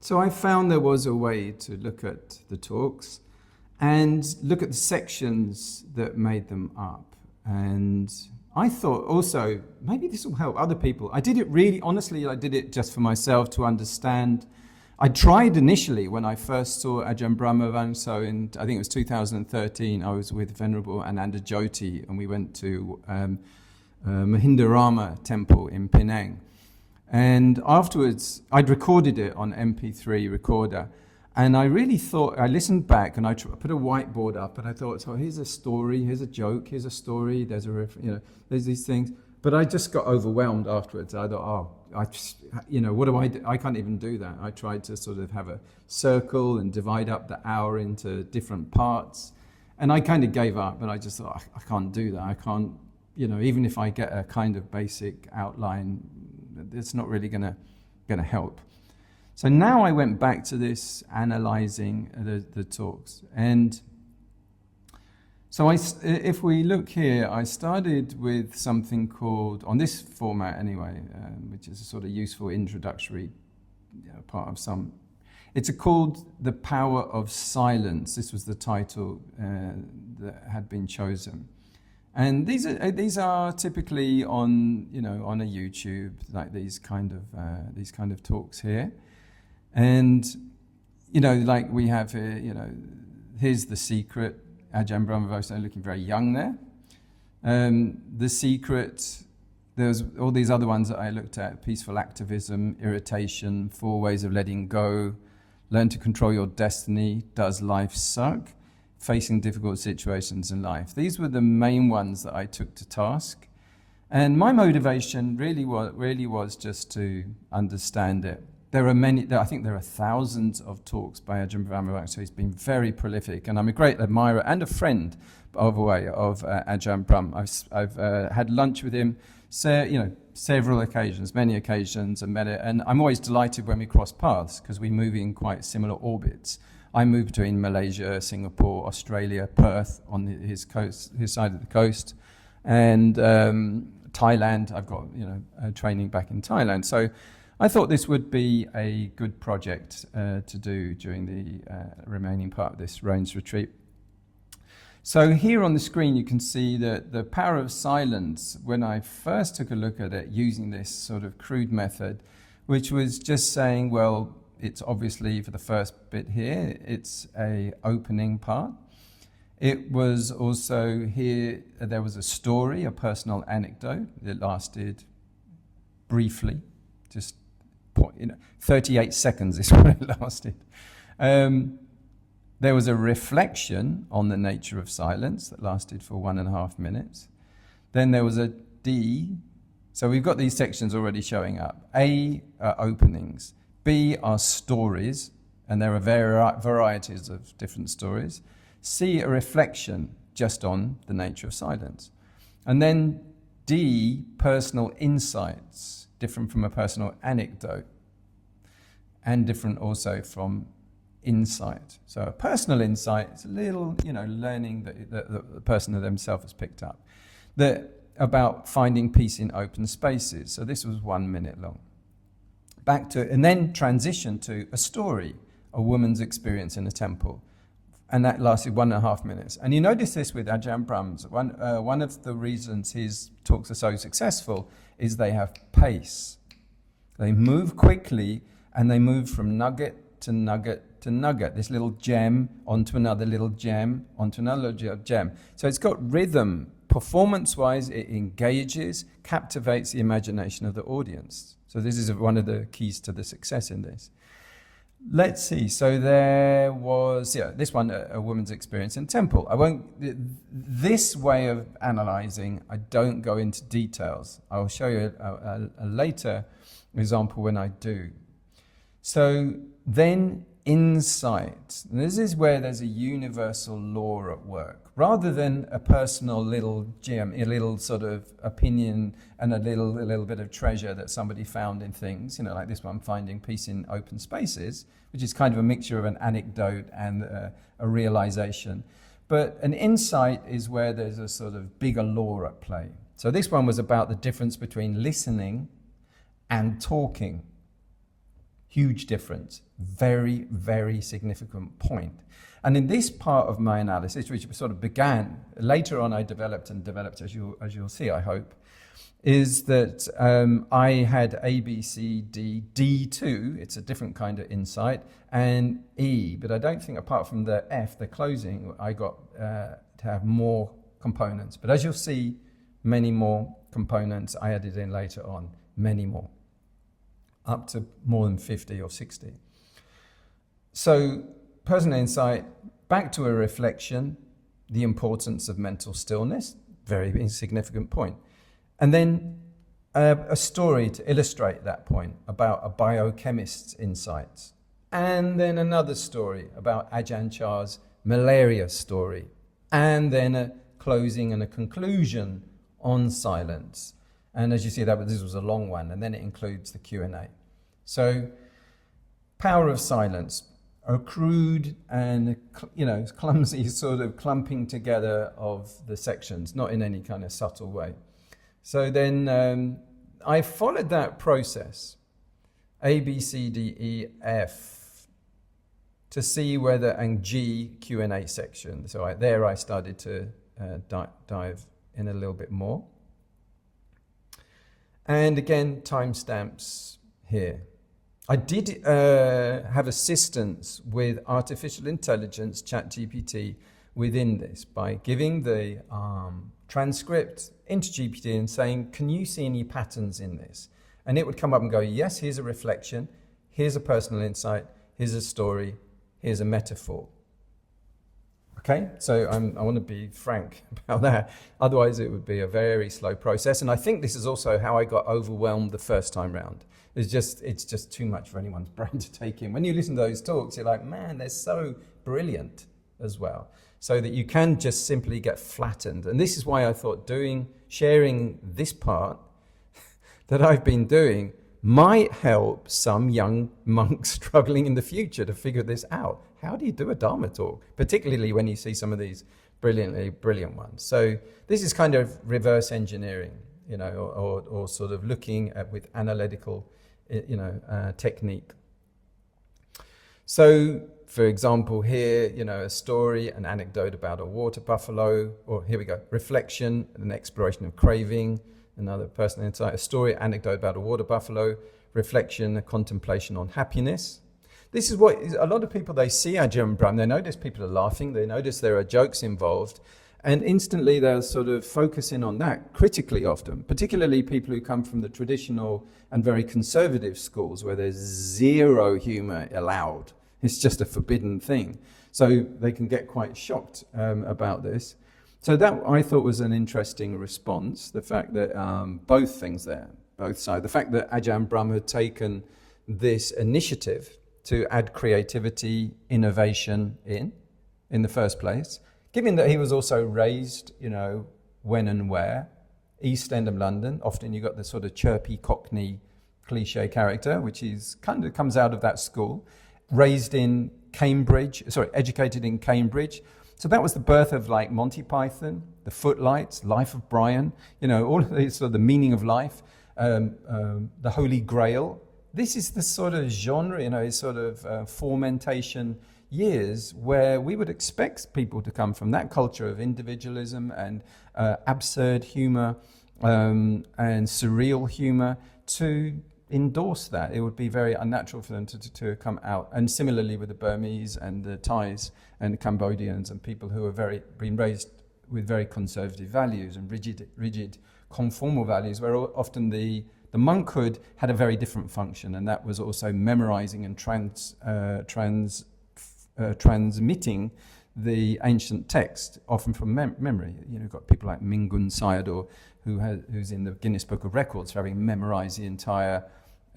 So I found there was a way to look at the talks and look at the sections that made them up. And I thought also, maybe this will help other people. I did it really, honestly, I did it just for myself to understand. I tried initially when I first saw Ajahn Brahm, so in, I think it was 2013, I was with Venerable Ananda Jyoti, and we went to Mahindarama temple in Penang. And afterwards, I'd recorded it on MP3 recorder. And I really thought, I listened back and I put a whiteboard up and I thought, so here's a story, here's a joke, here's a story, there's there's these things. But I just got overwhelmed afterwards. I thought, what do I do? I can't even do that. I tried to sort of have a circle and divide up the hour into different parts. And I kind of gave up, and I just thought, I can't do that. I can't, even if I get a kind of basic outline, it's not really gonna help. So now I went back to this, analyzing the talks. And so if we look here, I started with something called, on this format anyway, which is a sort of useful introductory part of some. It's called The Power of Silence. This was the title that had been chosen. And these are typically on on a YouTube, like these kind of talks here. And like we have here, here's The Secret. Ajahn Brahm looking very young there. The Secret. There's all these other ones that I looked at: peaceful activism, irritation, 4 ways of letting go, learn to control your destiny, does life suck, facing difficult situations in life. These were the main ones that I took to task. And my motivation really was just to understand it. There are I think there are thousands of talks by Ajahn Brahm, so he's been very prolific, and I'm a great admirer and a friend, by the way, of Ajahn Brahm. I've had lunch with him, several occasions, many occasions, and met it, and I'm always delighted when we cross paths because we move in quite similar orbits. I move between Malaysia, Singapore, Australia, Perth on his side of the coast, and Thailand. I've got training back in Thailand, so I thought this would be a good project to do during the remaining part of this Rains retreat. So here on the screen you can see that the power of silence, when I first took a look at it using this sort of crude method, which was just saying, well, it's obviously for the first bit here, it's a opening part. It was also here, there was a story, a personal anecdote that lasted briefly, just 38 seconds is what it lasted. There was a reflection on the nature of silence that lasted for 1.5 minutes. Then there was a D. So we've got these sections already showing up. A are openings. B are stories, and there are varieties of different stories. C, a reflection just on the nature of silence. And then D, personal insights, different from a personal anecdote, and different also from insight. So a personal insight is a little, learning that the person themselves has picked up. About finding peace in open spaces. So this was 1 minute long. And then transition to a story, a woman's experience in a temple. And that lasted 1.5 minutes. And you notice this with Ajahn Brahm's. One of the reasons his talks are so successful is they have pace. They move quickly, and they move from nugget to nugget to nugget. This little gem onto another little gem, onto another gem. So it's got rhythm. Performance-wise, it engages, captivates the imagination of the audience. So this is one of the keys to the success in this. Let's see. So there was, this one, a woman's experience in temple. This way of analyzing, I don't go into details. I'll show you a later example when I do. So then insight. And this is where there's a universal law at work. Rather than a personal little gem, a little sort of opinion and a little bit of treasure that somebody found in things, like this one, finding peace in open spaces, which is kind of a mixture of an anecdote and a realization. But an insight is where there's a sort of bigger law at play. So this one was about the difference between listening and talking. Huge difference. Very, very significant point. And in this part of my analysis, which sort of began, later on I developed, as you'll see, I hope, is that I had A, B, C, D, D2, it's a different kind of insight, and E. But I don't think apart from the F, the closing, I got to have more components. But as you'll see, many more components I added in later on, many more, up to more than 50 or 60. So personal insight, back to a reflection, the importance of mental stillness, very significant point. And then a story to illustrate that point about a biochemist's insights. And then another story about Ajahn Chah's malaria story. And then a closing and a conclusion on silence. And as you see, this was a long one, and then it includes the Q&A. So, power of silence, a crude and clumsy sort of clumping together of the sections, not in any kind of subtle way. So then I followed that process, A, B, C, D, E, F, to see whether, and G, Q&A section. So I started to dive in a little bit more. And again, timestamps here. I did have assistance with artificial intelligence, ChatGPT, within this by giving the transcript into GPT and saying, can you see any patterns in this? And it would come up and go, yes, here's a reflection, here's a personal insight, here's a story, here's a metaphor. Okay, so I want to be frank about that. Otherwise, it would be a very slow process. And I think this is also how I got overwhelmed the first time round. It's just too much for anyone's brain to take in. When you listen to those talks, you're like, man, they're so brilliant as well. So that you can just simply get flattened. And this is why I thought sharing this part that I've been doing might help some young monks struggling in the future to figure this out. How do you do a Dharma talk? Particularly when you see some of these brilliant ones. So this is kind of reverse engineering, or sort of looking at with analytical, technique. So, for example, here, a story, an anecdote about a water buffalo, or here we go, reflection, an exploration of craving, another personal insight, a story, anecdote about a water buffalo, reflection, a contemplation on happiness. This is what a lot of people, they see Ajahn Brahm, they notice people are laughing, they notice there are jokes involved, and instantly they'll sort of focus in on that critically often, particularly people who come from the traditional and very conservative schools where there's zero humour allowed. It's just a forbidden thing. So they can get quite shocked about this. So that I thought was an interesting response, the fact that both things there, both sides. The fact that Ajahn Brahm had taken this initiative to add creativity, innovation in the first place, given that he was also raised, when and where, East End of London. Often you got the sort of chirpy Cockney cliche character, which is kind of comes out of that school. Raised in Cambridge, educated in Cambridge. So that was the birth of like Monty Python, The Footlights, Life of Brian, all of these sort of the meaning of life, the Holy Grail. This is the sort of genre, sort of fomentation years where we would expect people to come from that culture of individualism and absurd humor and surreal humor to endorse that. It would be very unnatural for them to come out. And similarly with the Burmese and the Thais and the Cambodians and people who are been raised with very conservative values and rigid conformal values, where often the monkhood had a very different function, and that was also memorizing and transmitting the ancient text, often from memory. You've got people like Mingun Sayadaw, who's in the Guinness Book of Records for having memorized the entire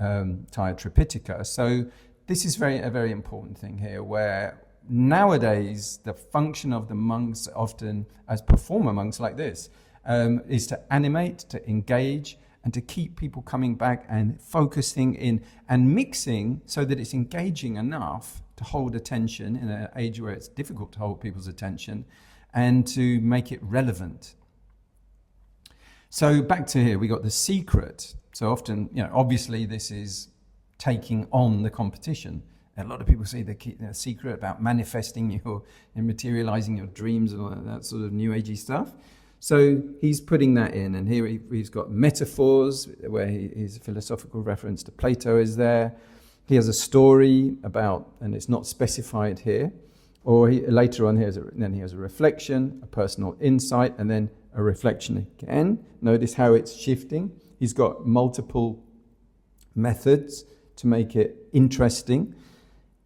Tripitaka. So this is a very important thing here, where nowadays the function of the monks, often as performer monks like this, is to animate, to engage, and to keep people coming back and focusing in and mixing so that it's engaging enough to hold attention in an age where it's difficult to hold people's attention, and to make it relevant. So back to here, we got the secret. So often, obviously this is taking on the competition. A lot of people say the secret about manifesting and materializing your dreams and all that sort of new agey stuff. So he's putting that in, and here he's got metaphors where his philosophical reference to Plato is there. He has a story about, and it's not specified here, or later on then he has a reflection, a personal insight, and then a reflection again. Notice how it's shifting. He's got multiple methods to make it interesting.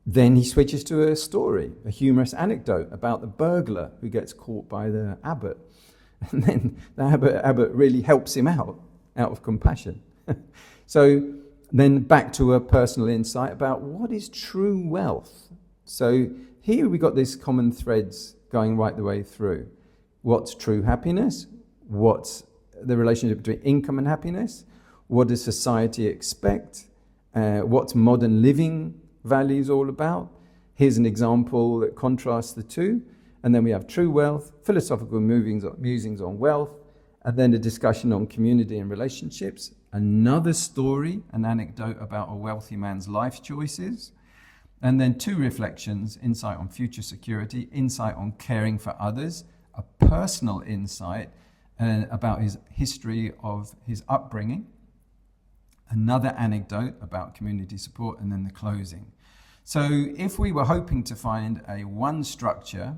Then he switches to a story, a humorous anecdote about the burglar who gets caught by the abbot. And then the abbot really helps him out of compassion. So then back to a personal insight about what is true wealth. So here we got these common threads going right the way through. What's true happiness? What's the relationship between income and happiness? What does society expect? What's modern living values all about? Here's an example that contrasts the two. And then we have true wealth, philosophical musings on wealth, and then a discussion on community and relationships, another story, an anecdote about a wealthy man's life choices, and then two reflections, insight on future security, insight on caring for others, a personal insight about his history of his upbringing, another anecdote about community support, and then the closing. So if we were hoping to find a one structure,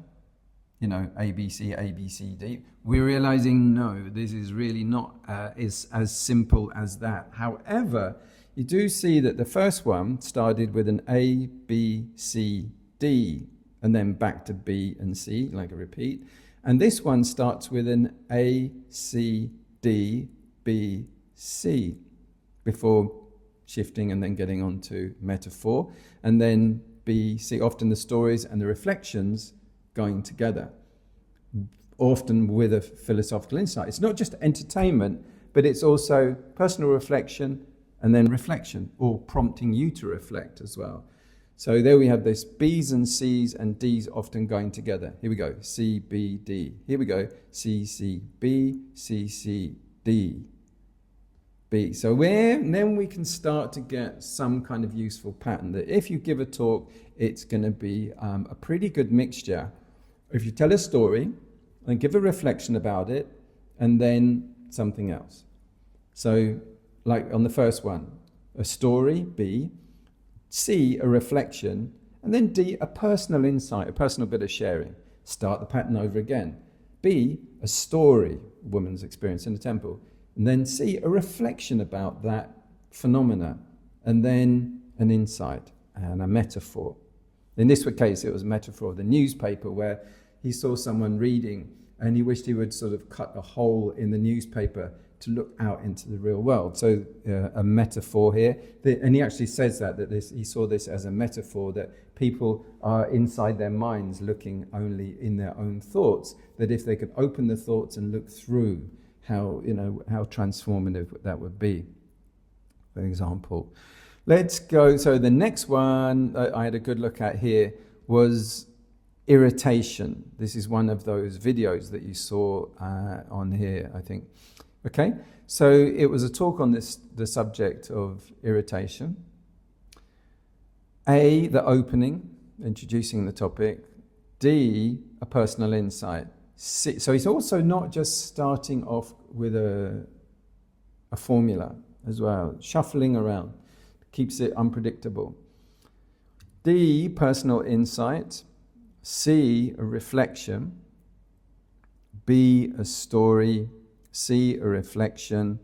A, B, C, A, B, C, D, we're realizing no, this is really not is as simple as that. However, you do see that the first one started with an A, B, C, D, and then back to B and C, like a repeat. And this one starts with an A, C, D, B, C, before shifting and then getting on to metaphor. And then B, C, often the stories and the reflections going together, often with a philosophical insight. It's not just entertainment, but it's also personal reflection and then reflection, or prompting you to reflect as well. So there we have this B's and C's and D's often going together. Here we go, C, B, D. Here we go, C, C, B, C, C, D, B. So then we can start to get some kind of useful pattern that if you give a talk, it's going to be a pretty good mixture. If you tell a story and give a reflection about it, and then something else. So like on the first one, a story, B, C, a reflection, and then D, a personal insight, a personal bit of sharing. Start the pattern over again. B, a story, a woman's experience in the temple. And then C, a reflection about that phenomena. And then an insight and a metaphor. In this case, it was a metaphor of the newspaper where he saw someone reading and he wished he would sort of cut a hole in the newspaper to look out into the real world. So a metaphor here. And he actually says that he saw this as a metaphor, that people are inside their minds looking only in their own thoughts, that if they could open the thoughts and look through, how transformative that would be, for example. Let's go. So the next one I had a good look at here was irritation. This is one of those videos that you saw on here, I think. Okay, so it was a talk on the subject of irritation. A, the opening, introducing the topic. D, a personal insight. C, so he's also not just starting off with a formula as well, shuffling around, keeps it unpredictable. D, personal insight. C, a reflection. B, a story. C, a reflection.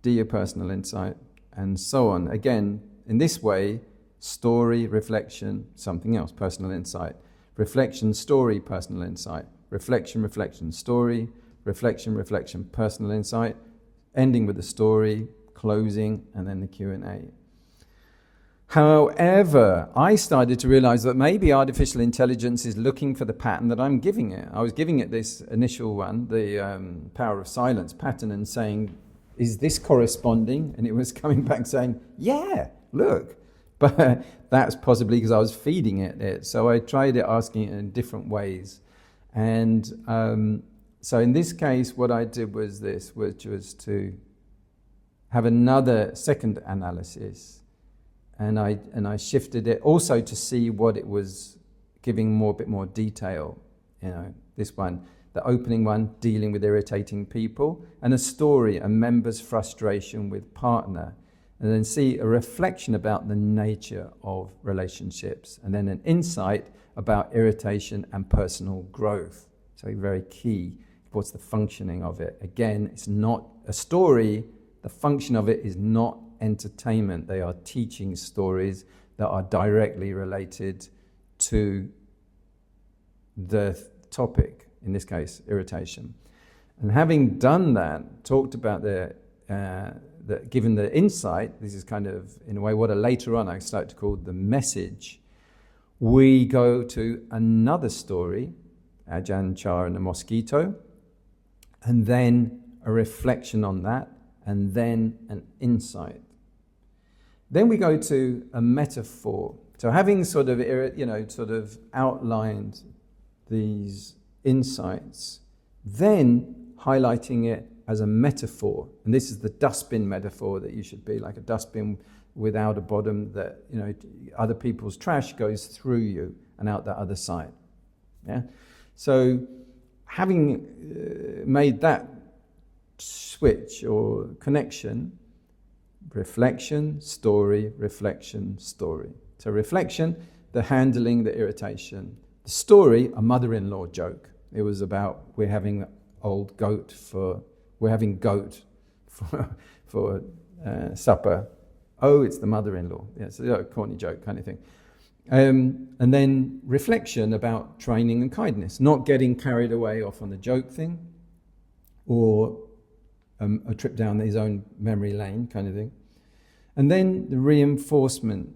D, a personal insight, and so on. Again, in this way, story, reflection, something else, personal insight. Reflection, story, personal insight. Reflection, reflection, story. Reflection, reflection, personal insight. Ending with the story, closing, and then the Q&A. However, I started to realize that maybe artificial intelligence is looking for the pattern that I'm giving it. I was giving it this initial one, the power of silence pattern, and saying, is this corresponding? And it was coming back saying, yeah, look. But that's possibly because I was feeding it. So I tried it, asking it in different ways. And so in this case, what I did was this, which was to have another second analysis. and I shifted it also to see what it was giving a bit more detail. This one, the opening one, dealing with irritating people, and a story, a member's frustration with partner, and then see a reflection about the nature of relationships, and then an insight about irritation and personal growth. So very key. What's the functioning of it? Again, it's not a story. The function of it is not entertainment. They are teaching stories that are directly related to the topic, in this case, irritation. And having done that, talked about given the insight, this is kind of, in a way, what later on I start to call the message, we go to another story, Ajahn Char and the mosquito, and then a reflection on that, and then an insight. Then we go to a metaphor. So having sort of outlined these insights, then highlighting it as a metaphor. And this is the dustbin metaphor, that you should be like a dustbin without a bottom, that other people's trash goes through you and out the other side. Yeah. So having made that switch or connection, reflection, story, reflection, story. So reflection, the handling, the irritation. The story, a mother-in-law joke. It was about we're having goat for supper. Oh, it's the mother-in-law. Yeah, it's a corny joke kind of thing. And then reflection about training and kindness, not getting carried away off on the joke thing, or a trip down his own memory lane kind of thing. And then the reinforcement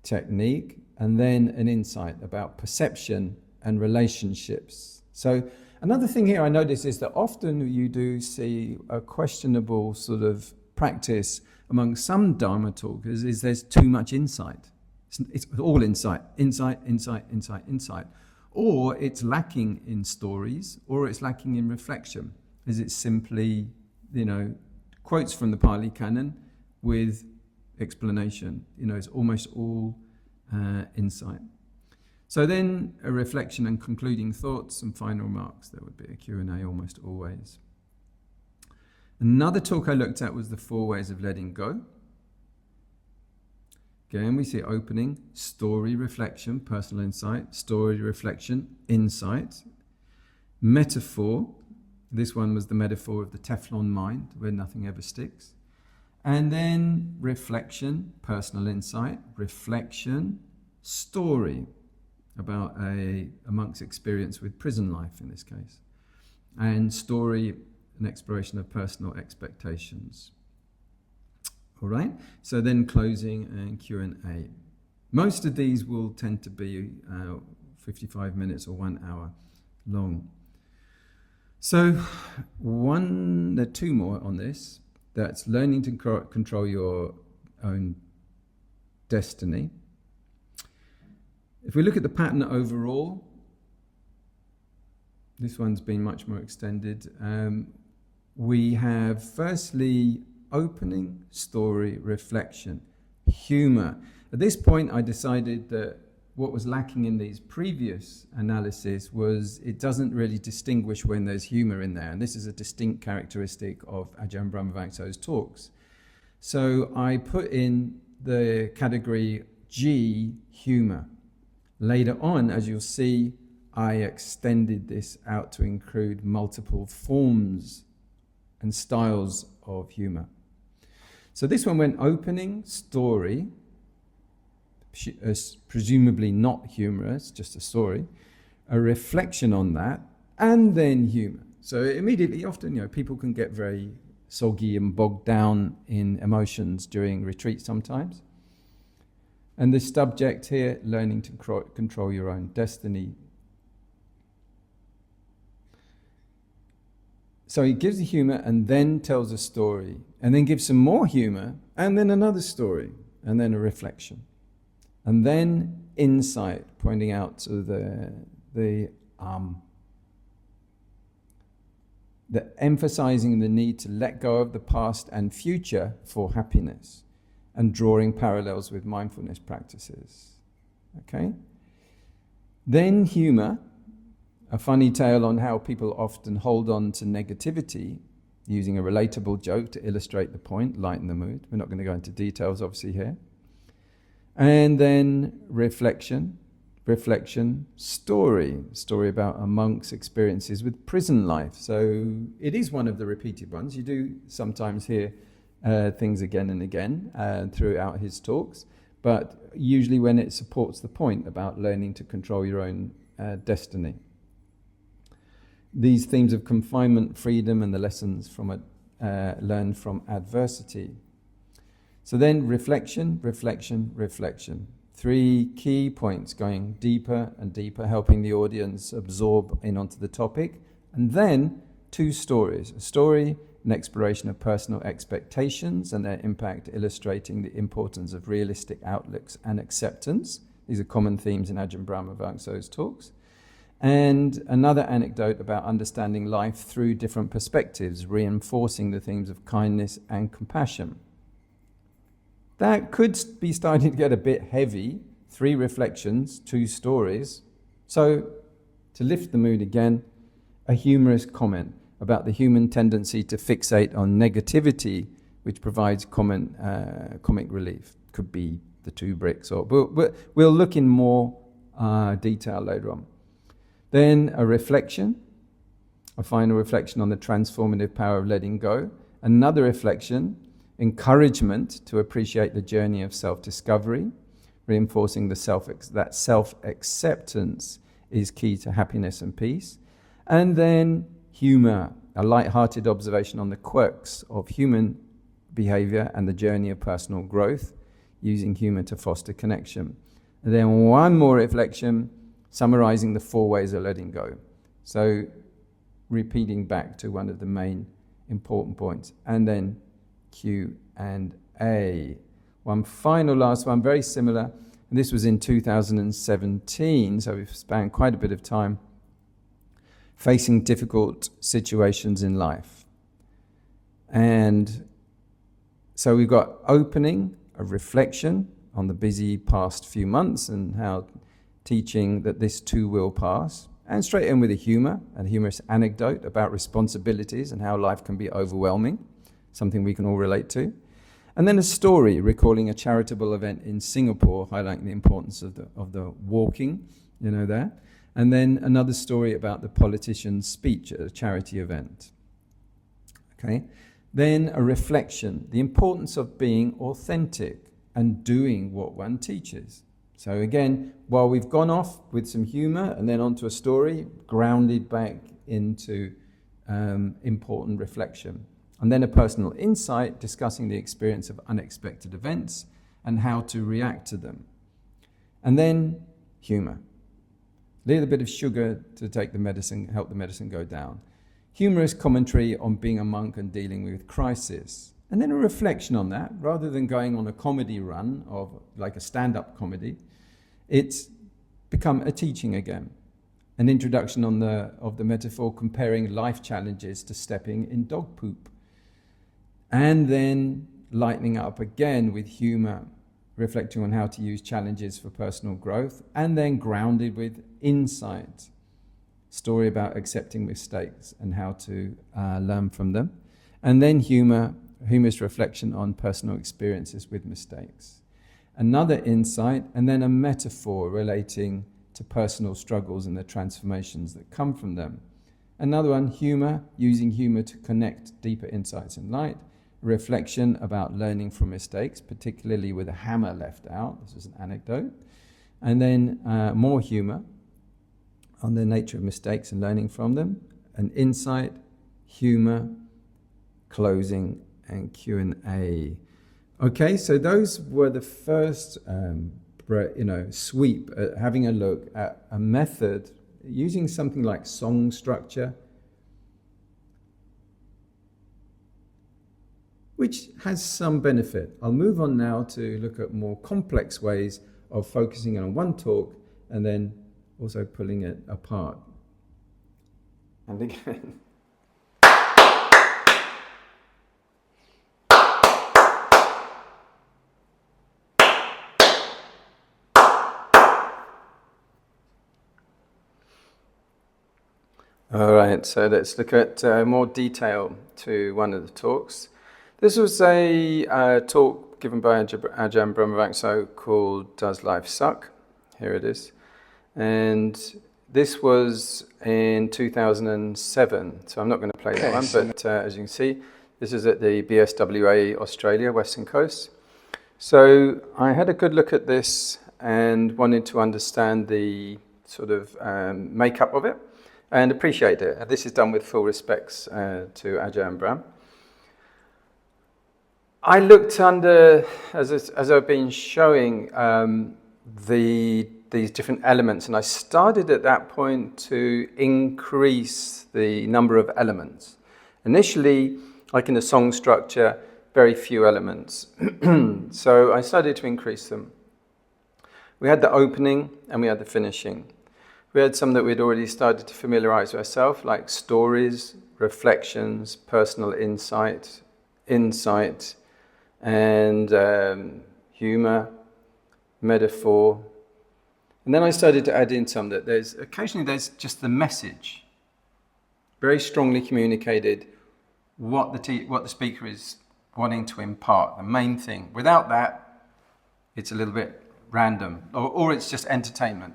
technique, and then an insight about perception and relationships. So another thing here I notice is that often you do see a questionable sort of practice among some Dharma talkers is there's too much insight. It's all insight, or it's lacking in stories, or it's lacking in reflection. Is it simply, quotes from the Pali Canon with explanation? It's almost all insight. So then a reflection and concluding thoughts and final remarks. There would be a Q&A almost always. Another talk I looked at was the 4 ways of letting go. Again, we see opening, story, reflection, personal insight, story, reflection, insight. Metaphor. This one was the metaphor of the Teflon mind, where nothing ever sticks. And then reflection, personal insight, reflection, story, about a monk's experience with prison life in this case. And story, an exploration of personal expectations. All right, so then closing and Q&A. Most of these will tend to be 55 minutes or 1 hour long. So there are 2 more on this. That's learning to control your own destiny. If we look at the pattern overall, this one's been much more extended. We have firstly opening, story, reflection, humour. At this point I decided that what was lacking in these previous analysis was it doesn't really distinguish when there's humour in there, and this is a distinct characteristic of Ajahn Brahm talks. So I put in the category G, humour. Later on, as you'll see, I extended this out to include multiple forms and styles of humour. So this one went opening, story, presumably not humorous, just a story, a reflection on that, and then humour. So immediately, often, people can get very soggy and bogged down in emotions during retreat sometimes. And the subject here, learning to control your own destiny. So he gives the humour and then tells a story, and then gives some more humour, and then another story, and then a reflection. And then insight, pointing out to the emphasizing the need to let go of the past and future for happiness. and drawing parallels with mindfulness practices. Okay? Then humour, a funny tale on how people often hold on to negativity, using a relatable joke to illustrate the point, lighten the mood. We're not going to go into details, obviously, here. And then reflection, story about a monk's experiences with prison life. So it is one of the repeated ones. You do sometimes hear things again and again throughout his talks, but usually when it supports the point about learning to control your own destiny. These themes of confinement, freedom, and the lessons from learned from adversity. So then reflection. 3 key points, going deeper and deeper, helping the audience absorb in onto the topic. And then 2 stories. A story, an exploration of personal expectations and their impact, illustrating the importance of realistic outlooks and acceptance. These are common themes in Ajahn Brahm Avangso's talks. And another anecdote about understanding life through different perspectives, reinforcing the themes of kindness and compassion. That could be starting to get a bit heavy. 3 reflections, 2 stories. So, to lift the mood again, a humorous comment about the human tendency to fixate on negativity, which provides comic relief. Could be the 2 bricks, or we'll look in more detail later on. Then a reflection, a final reflection on the transformative power of letting go. Another reflection, encouragement to appreciate the journey of self-discovery, reinforcing that self-acceptance is key to happiness and peace. And then humour, a light-hearted observation on the quirks of human behaviour and the journey of personal growth, using humour to foster connection. And then one more reflection, summarising the 4 ways of letting go. So repeating back to one of the main important points. And then Q&A. One final last one, very similar, and this was in 2017, so we've spent quite a bit of time facing difficult situations in life. And so we've got opening, a reflection on the busy past few months and how teaching that this too will pass, and straight in with a humorous anecdote about responsibilities and how life can be overwhelming, something we can all relate to. And then a story recalling a charitable event in Singapore, highlighting the importance of the walking, there. And then another story about the politician's speech at a charity event. Okay. Then a reflection, the importance of being authentic and doing what one teaches. So again, while we've gone off with some humour and then onto a story, grounded back into important reflection. And then a personal insight, discussing the experience of unexpected events and how to react to them. And then humour. A little bit of sugar to take the medicine, help the medicine go down. Humorous commentary on being a monk and dealing with crisis. And then a reflection on that, rather than going on a comedy run of like a stand-up comedy, it's become a teaching again. An introduction of the metaphor comparing life challenges to stepping in dog poop. And then lightening up again with humour, reflecting on how to use challenges for personal growth, and then grounded with insight. Story about accepting mistakes and how to learn from them. And then humorous reflection on personal experiences with mistakes. Another insight, and then a metaphor relating to personal struggles and the transformations that come from them. Another one, humour, using humour to connect deeper insights in light. Reflection about learning from mistakes, particularly with a hammer left out. This is an anecdote. And then more humour on the nature of mistakes and learning from them. An insight, humour, closing, and Q&A. Okay, so those were the first sweep at having a look at a method using something like song structure, which has some benefit. I'll move on now to look at more complex ways of focusing on one talk and then also pulling it apart. And again. All right, so let's look at more detail to one of the talks. This was a talk given by Ajahn Brahm called Does Life Suck? Here it is. And this was in 2007, so I'm not going to play that one, but as you can see, this is at the BSWA Australia, Western Coast. So I had a good look at this and wanted to understand the sort of makeup of it and appreciate it. This is done with full respects to Ajahn Brahm. I looked under, as I've been showing, these different elements, and I started at that point to increase the number of elements. Initially, like in the song structure, very few elements. So I started to increase them. We had the opening and we had the finishing. We had some that we'd already started to familiarize ourselves, like stories, reflections, personal insight, and humour, metaphor. And then I started to add in some that occasionally there's just the message, very strongly communicated, what the speaker is wanting to impart, the main thing. Without that, it's a little bit random, or it's just entertainment.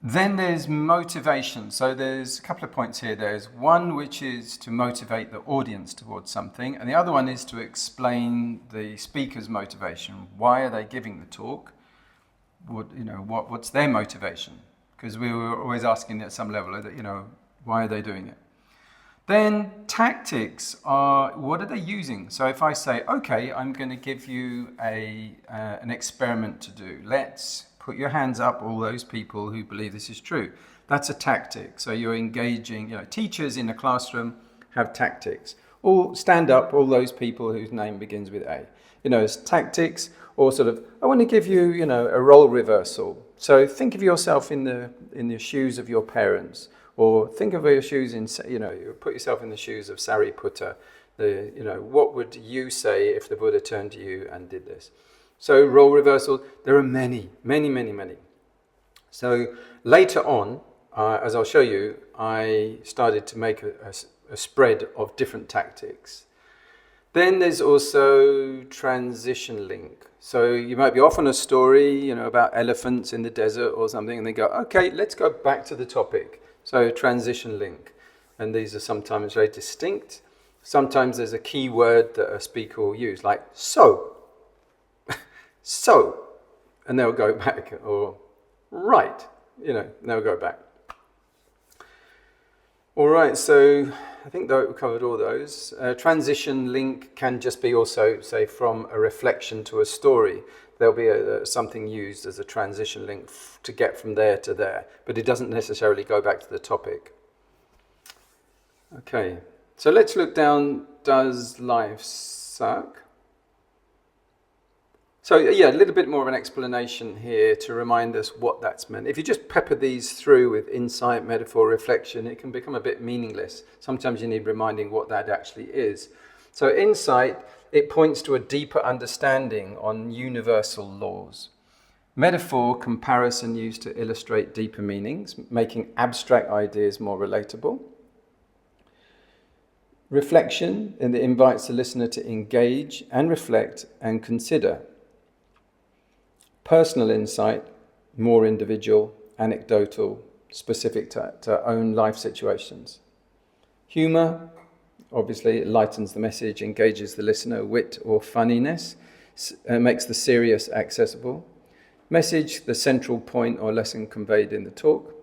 Then there's motivation. So there's a couple of points here. There's one which is to motivate the audience towards something, and the other one is to explain the speaker's motivation. Why are they giving the talk? What's their motivation? Because we were always asking at some level, why are they doing it? Then tactics are, what are they using? So if I say, okay, I'm going to give you an experiment to do. Let's put your hands up, all those people who believe this is true. That's a tactic. So you're engaging, teachers in a classroom have tactics. Or stand up, all those people whose name begins with A. It's tactics, or sort of, I want to give you, a role reversal. So think of yourself in the shoes of your parents, or think of your shoes put yourself in the shoes of Sariputta. What would you say if the Buddha turned to you and did this? So role reversal, there are many. So later on, as I'll show you, I started to make a spread of different tactics. Then there's also transition link. So you might be off on a story, about elephants in the desert or something, and they go, okay, let's go back to the topic. So transition link. And these are sometimes very distinct. Sometimes there's a key word that a speaker will use, like so, and they'll go back, or right, they'll go back. All right, so I think that we covered all those. Transition link can just be also, say, from a reflection to a story. There'll be something used as a transition link to get from there to there, but it doesn't necessarily go back to the topic. Okay, so let's look down, does life suck? So yeah, a little bit more of an explanation here to remind us what that's meant. If you just pepper these through with insight, metaphor, reflection, it can become a bit meaningless. Sometimes you need reminding what that actually is. So insight, it points to a deeper understanding on universal laws. Metaphor, comparison used to illustrate deeper meanings, making abstract ideas more relatable. Reflection, and it invites the listener to engage and reflect and consider. Personal insight, more individual, anecdotal, specific to own life situations. Humour, obviously it lightens the message, engages the listener. Wit or funniness makes the serious accessible. Message, the central point or lesson conveyed in the talk.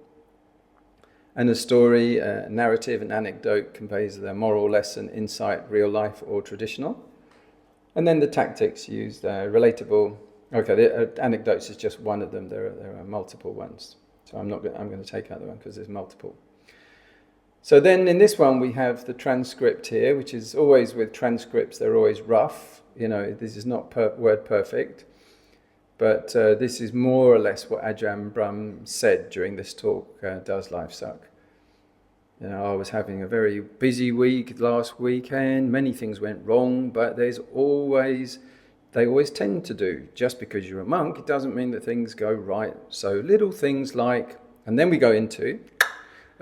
And a story, narrative, an anecdote conveys the moral lesson, insight, real life or traditional. And then the tactics used, relatable. Okay, the anecdotes is just one of them. There are multiple ones. So I'm going to take out the one because there's multiple. So then in this one we have the transcript here, which is always with transcripts, they're always rough. This is not word perfect. But this is more or less what Ajahn Brahm said during this talk, Does Life Suck? I was having a very busy week last weekend, many things went wrong, but they always tend to do. Just because you're a monk, it doesn't mean that things go right. So little things like, and then we go into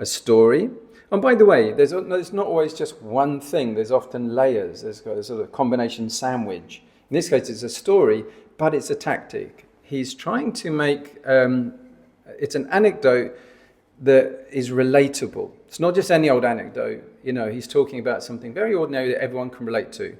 a story. And by the way, there's not always just one thing. There's often layers. There's got a sort of combination sandwich. In this case, it's a story, but it's a tactic. He's trying to make, it's an anecdote that is relatable. It's not just any old anecdote. He's talking about something very ordinary that everyone can relate to.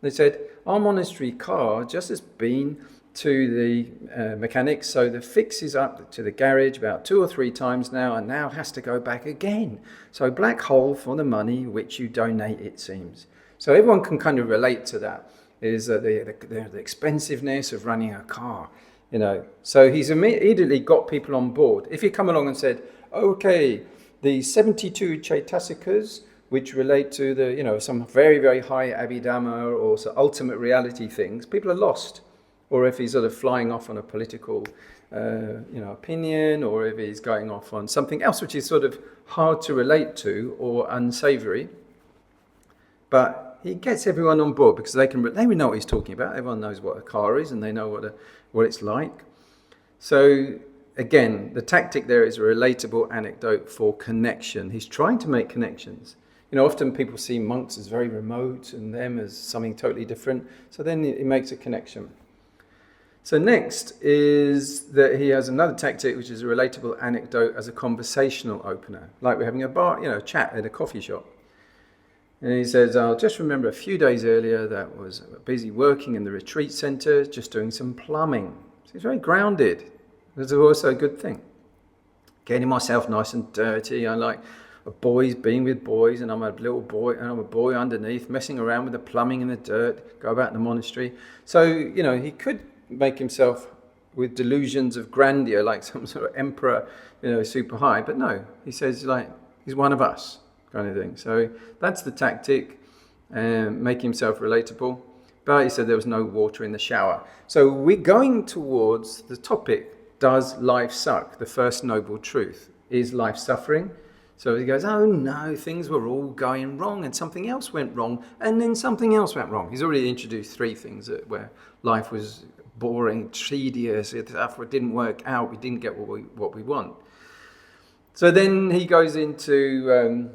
They said, our monastery car just has been to the mechanics, so the fix is up to the garage about 2 or 3 times now, and now has to go back again. So black hole for the money which you donate, it seems. So everyone can kind of relate to that, is the expensiveness of running a car. So he's immediately got people on board. If you come along and said, okay, the 72 Chaitasikas, which relate to the, some very, very high Abhidhamma or ultimate reality things, people are lost. Or if he's sort of flying off on a political, opinion, or if he's going off on something else which is sort of hard to relate to or unsavory. But he gets everyone on board because they know what he's talking about. Everyone knows what a car is and they know what it's like. So again, the tactic there is a relatable anecdote for connection. He's trying to make connections. Often people see monks as very remote and them as something totally different. So then he makes a connection. So next is that he has another tactic, which is a relatable anecdote as a conversational opener. Like we're having a chat at a coffee shop. And he says, I'll just remember a few days earlier that was busy working in the retreat centre, just doing some plumbing. So he's very grounded. That's also a good thing. Getting myself nice and dirty. I like boys being with boys, and I'm a little boy, and I'm a boy underneath, messing around with the plumbing in the dirt, go about in the monastery. So, he could make himself with delusions of grandeur, like some sort of emperor, super high. But no, he says he's one of us, kind of thing. So that's the tactic, make himself relatable. But he said there was no water in the shower. So we're going towards the topic, does life suck? The first noble truth. Is life suffering? So he goes, oh no, things were all going wrong and something else went wrong and then something else went wrong. He's already introduced 3 things where life was boring, tedious, it didn't work out, we didn't get what we want. So then he goes into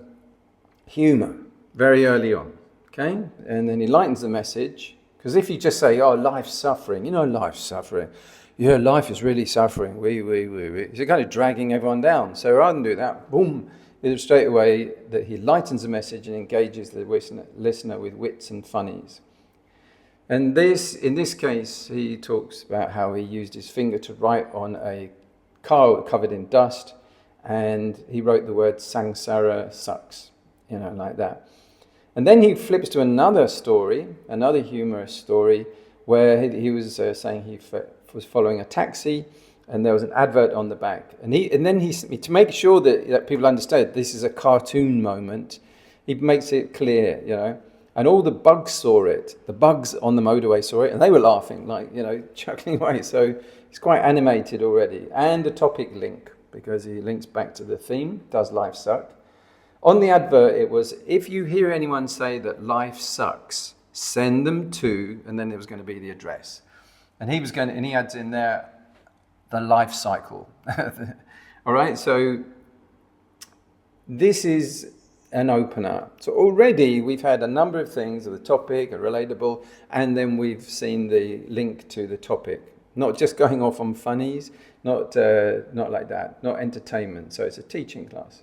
humour very early on, okay? And then he lightens the message, because if you just say, oh, life's suffering, life's suffering. Yeah, life is really suffering. He's kind of dragging everyone down. So rather than do that, boom, it's straight away that he lightens the message and engages the listener with wits and funnies. And in this case, he talks about how he used his finger to write on a car covered in dust, and he wrote the word samsara sucks, like that. And then he flips to another story, another humorous story, where he was saying he was following a taxi, and there was an advert on the back. And then to make sure that people understood this is a cartoon moment, he makes it clear, And all the bugs saw it. The bugs on the motorway saw it, and they were laughing, chuckling away. So it's quite animated already. And a topic link, because he links back to the theme, does life suck? On the advert, it was, if you hear anyone say that life sucks, send them to, and then there was going to be the address. And he adds in there, the life cycle. All right, so this is an opener. So already we've had a number of things, the topic, a relatable, and then we've seen the link to the topic. Not just going off on funnies, not like that, not entertainment. So it's a teaching class.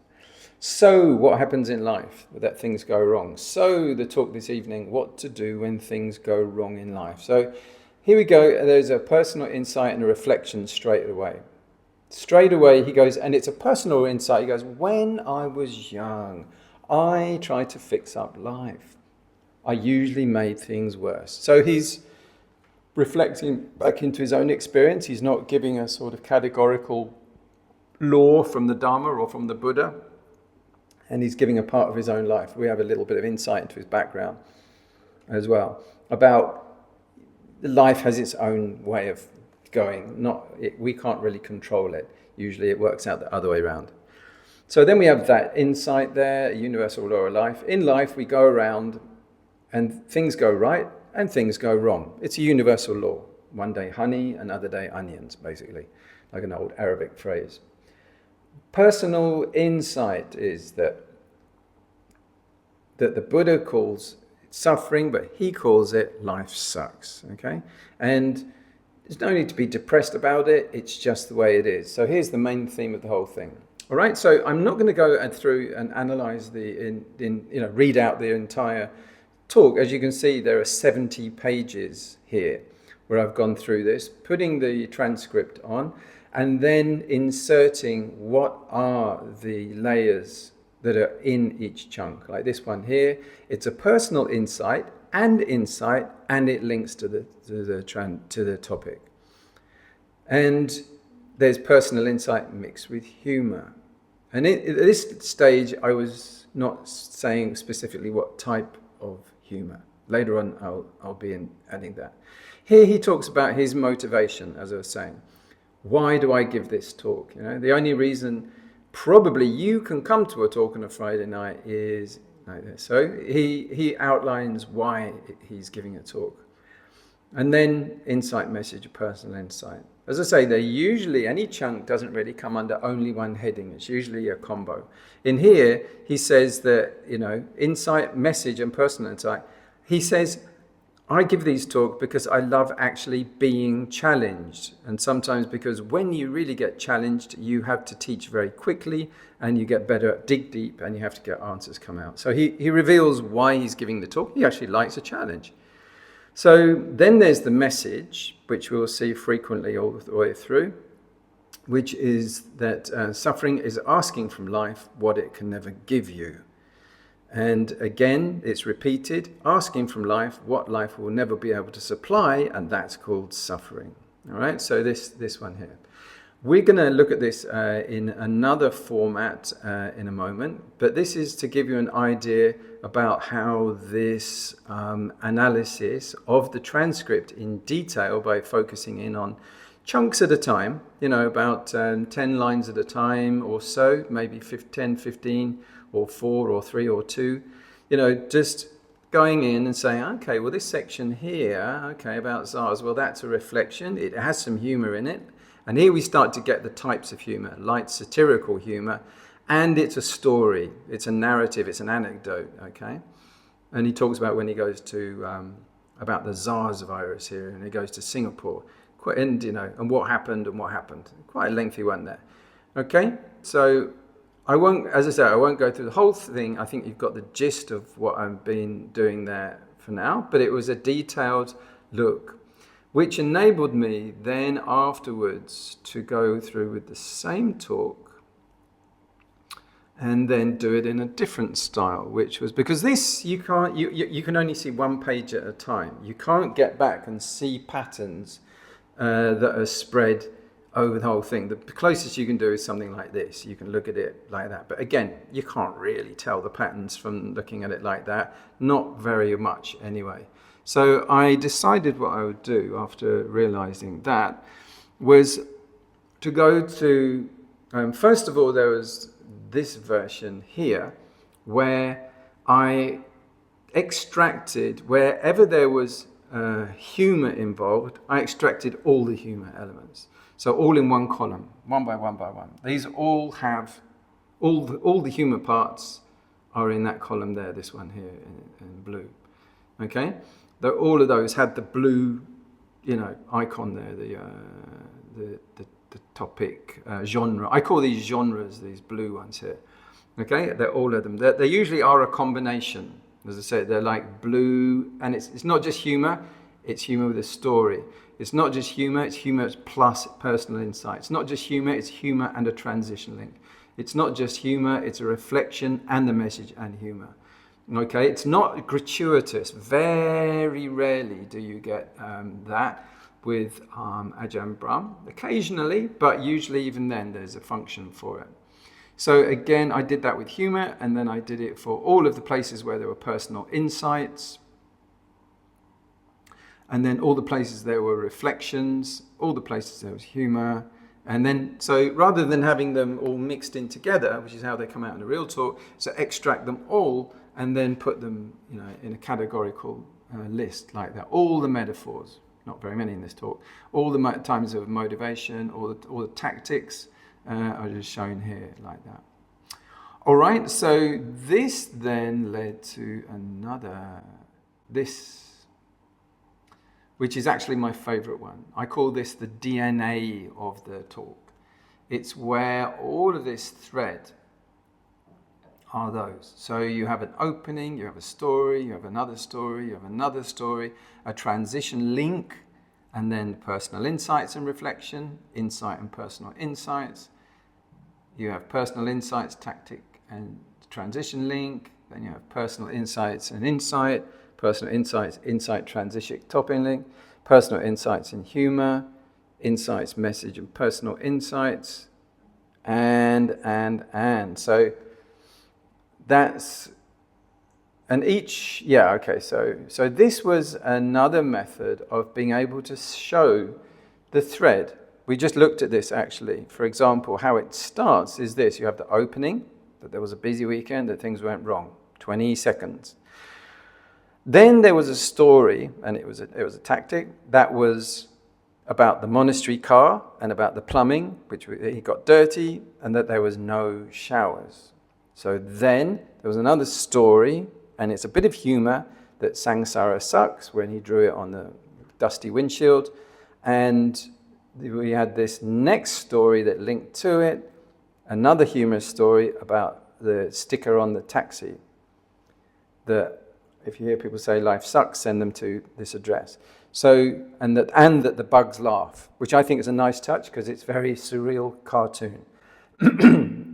So what happens in life that things go wrong? So the talk this evening, what to do when things go wrong in life. So here we go, there's a personal insight and a reflection straight away. Straight away he goes, and it's a personal insight, he goes, when I was young, I tried to fix up life. I usually made things worse. So he's reflecting back into his own experience. He's not giving a sort of categorical law from the Dharma or from the Buddha. And he's giving a part of his own life. We have a little bit of insight into his background as well. About life has its own way of going. We can't really control it. Usually it works out the other way around. So then we have that insight there, universal law of life. In life we go around and things go right and things go wrong. It's a universal law. One day honey, another day onions, basically, like an old Arabic phrase. personal insight is that the Buddha calls it suffering, but he calls it life sucks, okay? And there's no need to be depressed about it, it's just the way it is. So here's the main theme of the whole thing. All right, so I'm not going to go through and analyze read out the entire talk. As you can see, there are 70 pages here where I've gone through this, putting the transcript on, and then inserting what are the layers that are in each chunk. Like this one here, it's a personal insight, and it links to the topic. And there's personal insight mixed with humour. And at this stage, I was not saying specifically what type of humour. Later on, I'll be adding that. Here he talks about his motivation, as I was saying. Why do I give this talk? The only reason probably you can come to a talk on a Friday night is like this. So he outlines why he's giving a talk. And then insight message, personal insight. As I say, any chunk doesn't really come under only one heading. It's usually a combo. In here, he says that, insight, message, and personal insight. He says, I give these talks because I love actually being challenged. And sometimes because when you really get challenged, you have to teach very quickly and you get better at dig deep and you have to get answers come out. So he reveals why he's giving the talk. He actually likes a challenge. So then there's the message, which we'll see frequently all the way through, which is that suffering is asking from life what it can never give you. And again, it's repeated, asking from life what life will never be able to supply, and that's called suffering. All right, so this one here. We're going to look at this in another format in a moment, but this is to give you an idea about how this analysis of the transcript in detail by focusing in on chunks at a time, about 10 lines at a time or so, maybe 10, 15 or 4 or 3 or 2, just going in and saying, okay, well, this section here, okay, about Tsars, well, that's a reflection. It has some humour in it. And here we start to get the types of humour, light satirical humour, and it's a story, it's a narrative, it's an anecdote, okay? And he talks about when he goes to, about the Tsar's virus here, and he goes to Singapore, and what happened. Quite a lengthy one there, okay? So I won't go through the whole thing. I think you've got the gist of what I've been doing there for now, but it was a detailed look, which enabled me then afterwards to go through with the same talk and then do it in a different style, which was because this you can only see one page at a time. You can't get back and see patterns that are spread over the whole thing. The closest you can do is something like this. You can look at it like that. But again, you can't really tell the patterns from looking at it like that. Not very much anyway. So I decided what I would do after realizing that was to go to, first of all, there was this version here where I extracted, wherever there was humor involved, I extracted all the humor elements. So all in one column, one by one by one. These all have, all the humor parts are in that column there, this one here in blue. Okay? All of those had the blue, icon there, the topic, genre. I call these genres, these blue ones here. Okay? They're all of them. They usually are a combination. As I said, they're like blue, and it's not just humor, it's humor with a story. It's not just humor, it's humor plus personal insight. It's not just humor, it's humor and a transition link. It's not just humor, it's a reflection and a message and humor. Okay, it's not gratuitous. Very rarely do you get that with Ajahn Brahm. Occasionally, but usually even then there's a function for it. So again, I did that with humor, and then I did it for all of the places where there were personal insights, and then all the places there were reflections, all the places there was humor. And then, so rather than having them all mixed in together, which is how they come out in a real talk, so extract them all and then put them, in a categorical list like that. All the metaphors, not very many in this talk, all the times of motivation, all the tactics, are just shown here like that. All right, so this then led to this, which is actually my favorite one. I call this the DNA of the talk. It's where all of this thread are those. So you have an opening, you have a story, you have another story, you have another story, a transition link, and then personal insights and reflection, insight and personal insights. You have personal insights, tactic and transition link. Then you have personal insights and insight, personal insights, insight, transition, topping link, personal insights and humour, insights, message and personal insights, and. So that's, and each, so this was another method of being able to show the thread. We just looked at this actually. For example, how it starts is this. You have the opening, that there was a busy weekend, that things went wrong, 20 seconds. Then there was a story, and it was a tactic, that was about the monastery car and about the plumbing, which he got dirty, and that there was no showers. So then there was another story, and it's a bit of humour, that samsara sucks, when he drew it on the dusty windshield. And we had this next story that linked to it, another humorous story about the sticker on the taxi, that if you hear people say life sucks, send them to this address. So, and that the bugs laugh, which I think is a nice touch because it's very surreal cartoon.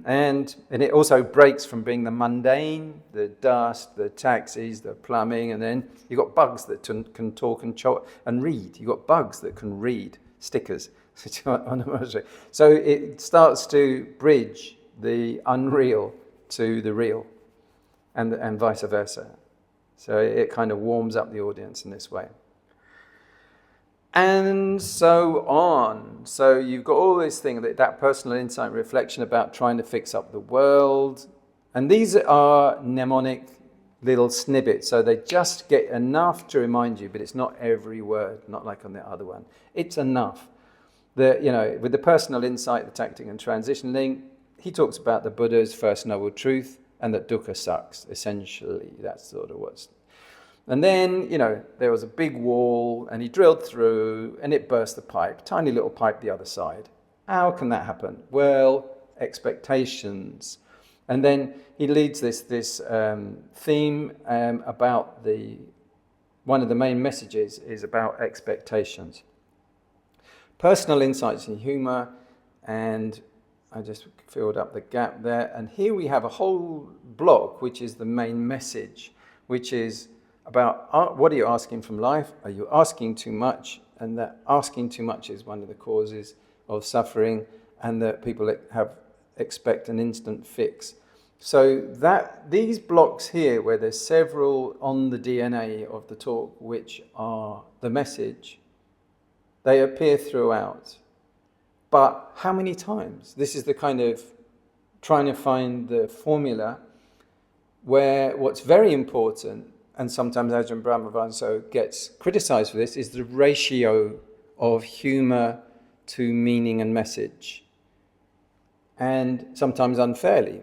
And it also breaks from being the mundane, the dust, the taxis, the plumbing, and then you've got bugs that can talk and read. You've got bugs that can read stickers. So it starts to bridge the unreal to the real, and vice versa. So it kind of warms up the audience in this way. And so on. So you've got all this thing, that personal insight and reflection about trying to fix up the world. And these are mnemonic little snippets. So they just get enough to remind you, but it's not every word, not like on the other one. It's enough. With the personal insight, the tactic and transition link, he talks about the Buddha's first noble truth and that dukkha sucks, essentially. That's sort of what's... And then, there was a big wall and he drilled through and it burst the pipe, tiny little pipe the other side. How can that happen? Well, expectations. And then he leads this theme about one of the main messages is about expectations. Personal insights and humour, and I just filled up the gap there. And here we have a whole block, which is the main message, which is about what are you asking from life? Are you asking too much? And that asking too much is one of the causes of suffering, and that people expect an instant fix. So that these blocks here, where there's several on the DNA of the talk, which are the message, they appear throughout. But how many times? This is the kind of trying to find the formula where what's very important, and sometimes Ajahn Brahm also gets criticized for this, is the ratio of humour to meaning and message. And sometimes unfairly.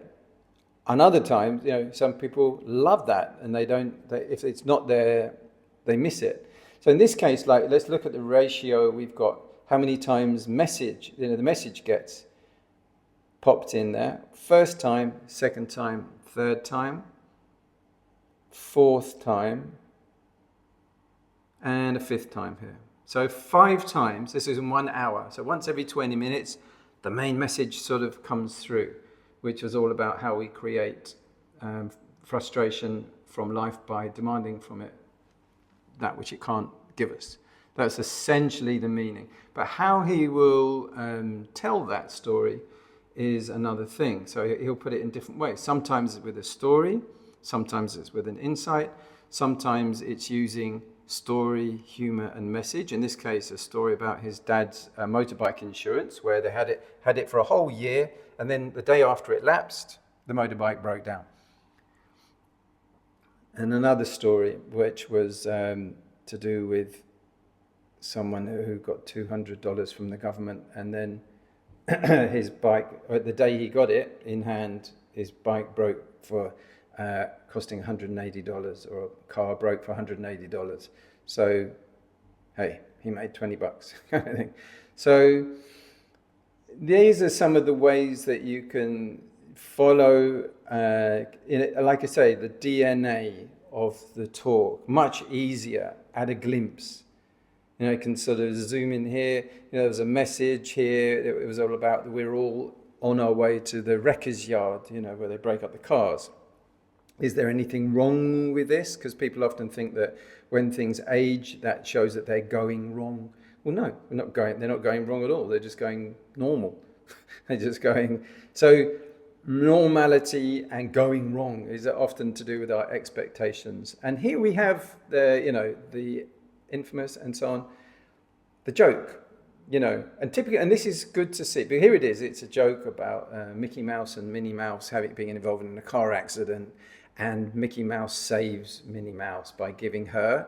And other times, some people love that, and if it's not there, they miss it. So in this case, let's look at the ratio we've got. How many times the message gets popped in there. First time, second time, third time, fourth time, and a fifth time here. So 5 times, this is in 1 hour. So once every 20 minutes, the main message sort of comes through, which was all about how we create frustration from life by demanding from it that which it can't give us. That's essentially the meaning. But how he will tell that story is another thing. So he'll put it in different ways. Sometimes it's with a story, sometimes it's with an insight, sometimes it's using story, humour and message. In this case, a story about his dad's motorbike insurance, where they had it for a whole year, and then the day after it lapsed, the motorbike broke down. And another story, which was to do with someone who got $200 from the government, and then his bike, the day he got it in hand, his bike broke for costing $180, or a car broke for $180. So, hey, he made $20 kind of thing. So these are some of the ways that you can follow, like I say, the DNA of the talk much easier at a glimpse. You can sort of zoom in here. There was a message here. It was all about we're all on our way to the wrecker's yard, where they break up the cars. Is there anything wrong with this? Because people often think that when things age, that shows that they're going wrong. Well, no, they're not going wrong at all. They're just going normal. They're just going. So normality and going wrong is often to do with our expectations. And here we have the infamous and so on, the joke, and typically, and this is good to see, but here it is, it's a joke about Mickey Mouse and Minnie Mouse being involved in a car accident, and Mickey Mouse saves Minnie Mouse by giving her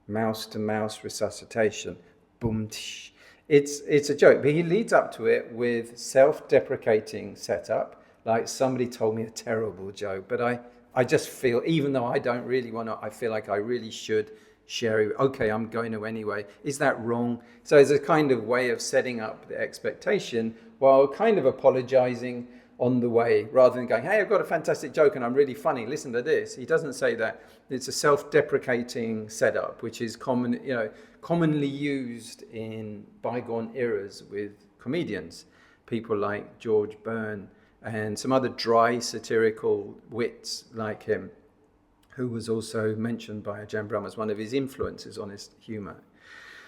mouse-to-mouse resuscitation. Boom, tsh. It's a joke, but he leads up to it with self-deprecating setup, like somebody told me a terrible joke, but I just feel, even though I don't really want to, I feel like I really should share it. Okay, I'm going to anyway. Is that wrong? So it's a kind of way of setting up the expectation while kind of apologizing on the way, rather than going, hey, I've got a fantastic joke and I'm really funny, listen to this. He doesn't say that. It's a self-deprecating setup, which is commonly used in bygone eras with comedians, people like George Byrne and some other dry satirical wits like him, who was also mentioned by Ajahn Brahm as one of his influences on his humour.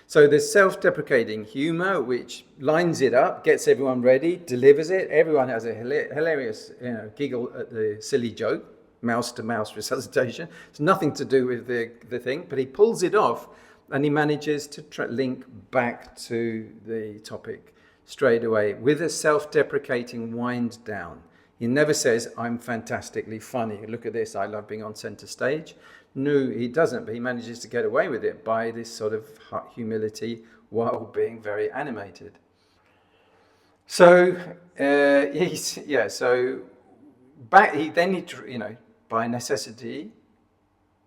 So there's self-deprecating humour, which lines it up, gets everyone ready, delivers it. Everyone has a hilarious giggle at the silly joke, mouse-to-mouse resuscitation. It's nothing to do with the thing, but he pulls it off and he manages to link back to the topic straight away with a self-deprecating wind down. He never says, I'm fantastically funny. Look at this, I love being on center stage. No, he doesn't, but he manages to get away with it by this sort of humility while being very animated. So, by necessity,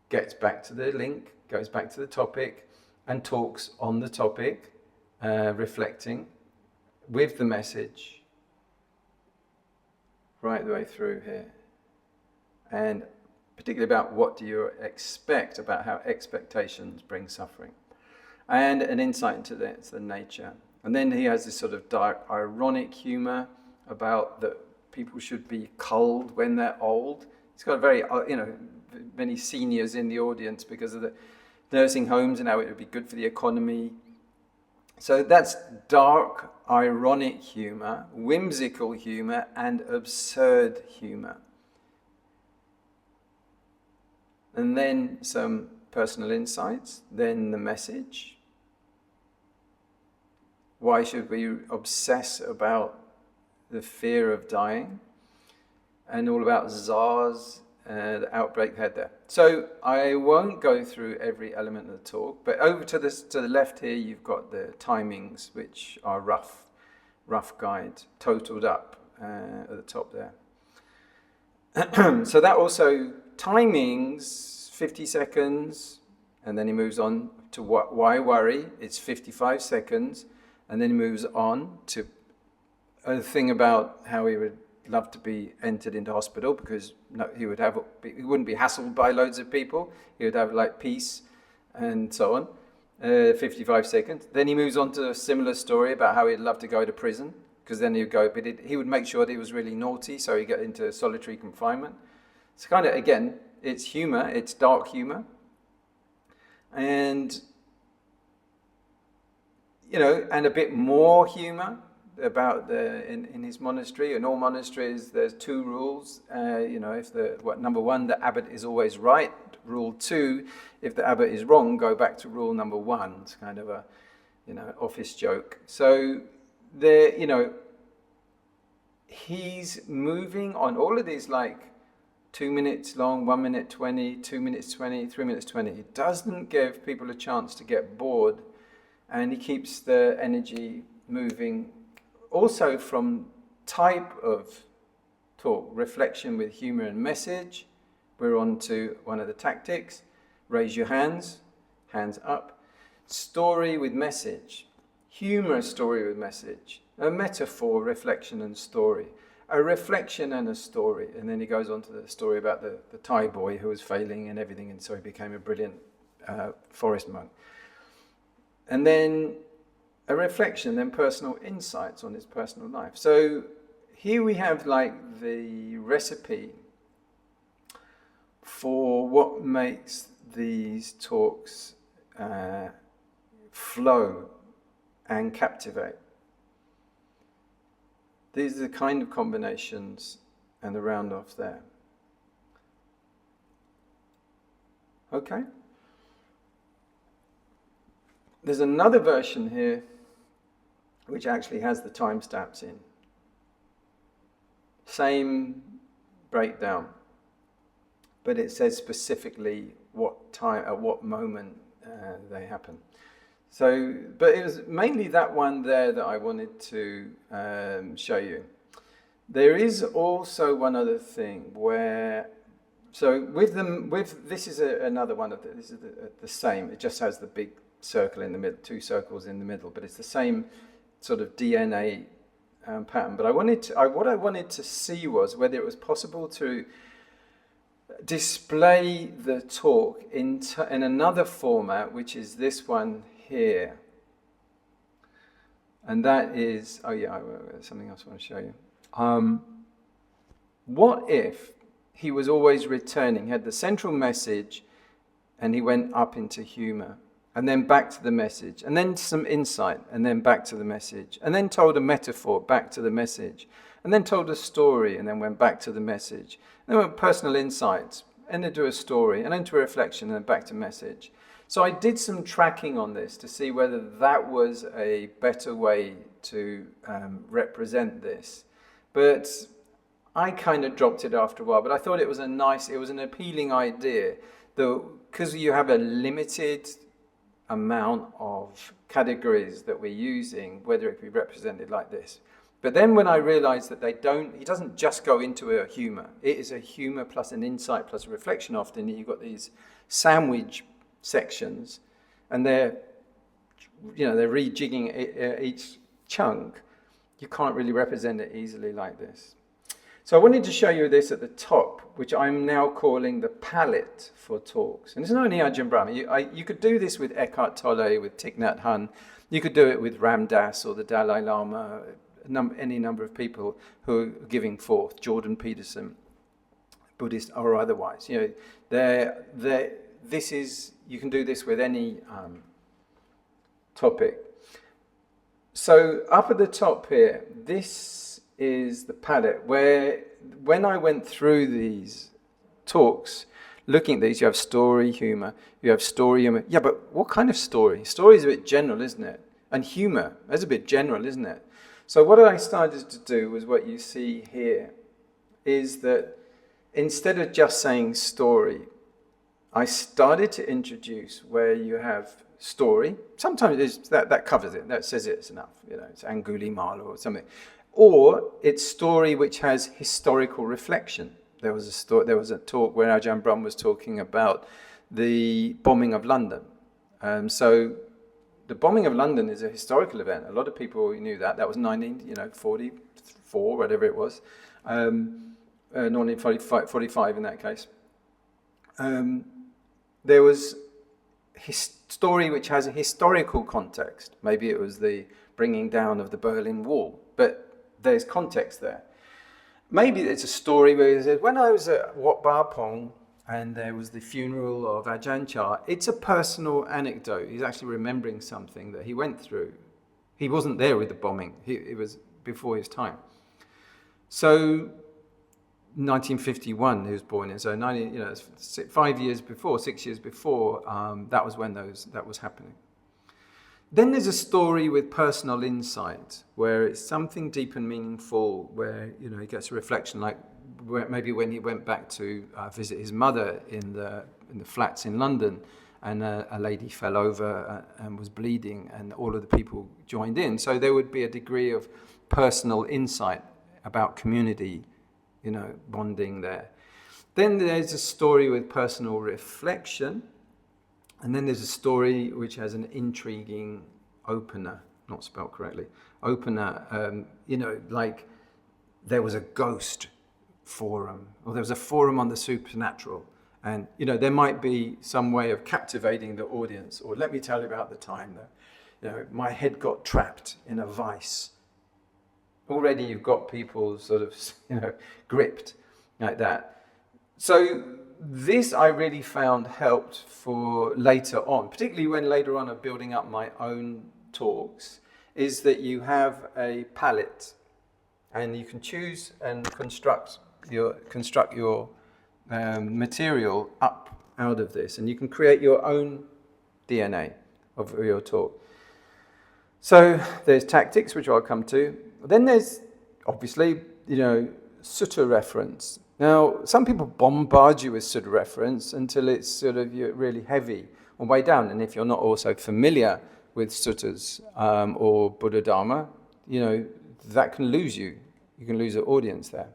gets back to the link, goes back to the topic, and talks on the topic, reflecting with the message right the way through here, and particularly about what do you expect, about how expectations bring suffering, and an insight into the nature. And then he has this sort of dark, ironic humor about that people should be culled when they're old. He's got very, many seniors in the audience because of the nursing homes and how it would be good for the economy. So that's dark, ironic humor, whimsical humor, and absurd humor. And then some personal insights, then the message. Why should we obsess about the fear of dying? And all about SARS, the outbreak had there. So I won't go through every element of the talk, but over to the left here, you've got the timings, which are rough guide, totaled up at the top there. So that also, timings, 50 seconds, and then he moves on to why worry, it's 55 seconds, and then he moves on to a thing about how he would love to be entered into hospital because he wouldn't be hassled by loads of people. He would have like peace and so on. 55 seconds. Then he moves on to a similar story about how he'd love to go to prison because then he'd go, but he would make sure that he was really naughty, so he'd get into solitary confinement. It's kind of, again, it's humor, it's dark humor. And, and a bit more humor about in his monastery. In all monasteries, there's two rules. Number one, the abbot is always right. Rule two, if the abbot is wrong, go back to rule number one. It's kind of a, office joke. So he's moving on all of these 2 minutes long, 1 minute 20, 2 minutes 20, 3 minutes 20. It doesn't give people a chance to get bored, and he keeps the energy moving also from type of talk, reflection with humour and message. We're on to one of the tactics. Raise your hands, hands up. Story with message, humorous story with message, a metaphor, reflection and story, a reflection and a story. And then he goes on to the story about the Thai boy who was failing and everything, and so he became a brilliant forest monk. And then a reflection, then personal insights on his personal life. So here we have like the recipe for what makes these talks flow and captivate. These are the kind of combinations and the round off there. Okay? There's another version here which actually has the timestamps in. Same breakdown, but it says specifically what time, at what moment they happen. So, but it was mainly that one there that I wanted to show you. There is also one other thing where, so this is another one of this is the same. It just has the big circle in the middle, two circles in the middle, but it's the same sort of DNA pattern. But what I wanted to see was whether it was possible to display the talk in another format, which is this one here. And that is, something else I want to show you. What if he was always returning, had the central message, and he went up into humour, and then back to the message, and then some insight, and then back to the message, and then told a metaphor, back to the message, and then told a story, and then went back to the message, and then went personal insights, and then to a story, and then to a reflection, and then back to message. So I did some tracking on this to see whether that was a better way to represent this. But I kind of dropped it after a while, but I thought it was an appealing idea, because you have a limited amount of categories that we're using, whether it be represented like this. But then when I realized that he doesn't just go into a humor. It is a humor plus an insight plus a reflection often. You've got these sandwich sections, and they're rejigging each chunk. You can't really represent it easily like this. So I wanted to show you this at the top, which I'm now calling the palette for talks. And it's not only Ajahn Brahm. You could do this with Eckhart Tolle, with Thich Nhat Hanh. You could do it with Ram Dass or the Dalai Lama, any number of people who are giving forth, Jordan Peterson, Buddhist or otherwise. You can do this with any topic. So up at the top here, this is the palette where, when I went through these talks, looking at these, you have story, humour, you have story, humour. Yeah, but what kind of story? Story is a bit general, isn't it? And humour, that's a bit general, isn't it? So what I started to do was what you see here, is that instead of just saying story, I started to introduce where you have story. Sometimes that covers it, that says it's enough, it's Angulimala or something. Or it's story which has historical reflection. There was a talk where Ajahn Brahm was talking about the bombing of London. So the bombing of London is a historical event. A lot of people knew that. That was 1944, whatever it was. 1945 in that case. There was story which has a historical context. Maybe it was the bringing down of the Berlin Wall, but there's context there. Maybe it's a story where it says, when I was at Wat Pah Pong and there was the funeral of Ajahn Chah, it's a personal anecdote. He's actually remembering something that he went through. He wasn't there with the bombing. It was before his time. So 1951 he was born in, so 5 years before, 6 years before, that was when that was happening. Then there's a story with personal insight, where it's something deep and meaningful, where he gets a reflection, like maybe when he went back to visit his mother in the flats in London, and a lady fell over and was bleeding, and all of the people joined in. So there would be a degree of personal insight about community, bonding there. Then there's a story with personal reflection, and then there's a story which has an intriguing opener, not spelled correctly, opener, like there was a ghost forum, or there was a forum on the supernatural, and there might be some way of captivating the audience, or let me tell you about the time that my head got trapped in a vice. Already you've got people sort of gripped like that. So this I really found helped for later on, particularly when later on I'm building up my own talks, is that you have a palette and you can choose and construct your material up out of this, and you can create your own DNA of your talk. So there's tactics, which I'll come to. Then there's obviously, sutta reference. Now, some people bombard you with sutta reference until it's sort of really heavy on way down. And if you're not also familiar with suttas or Buddha Dharma, that can lose you. You can lose an audience there.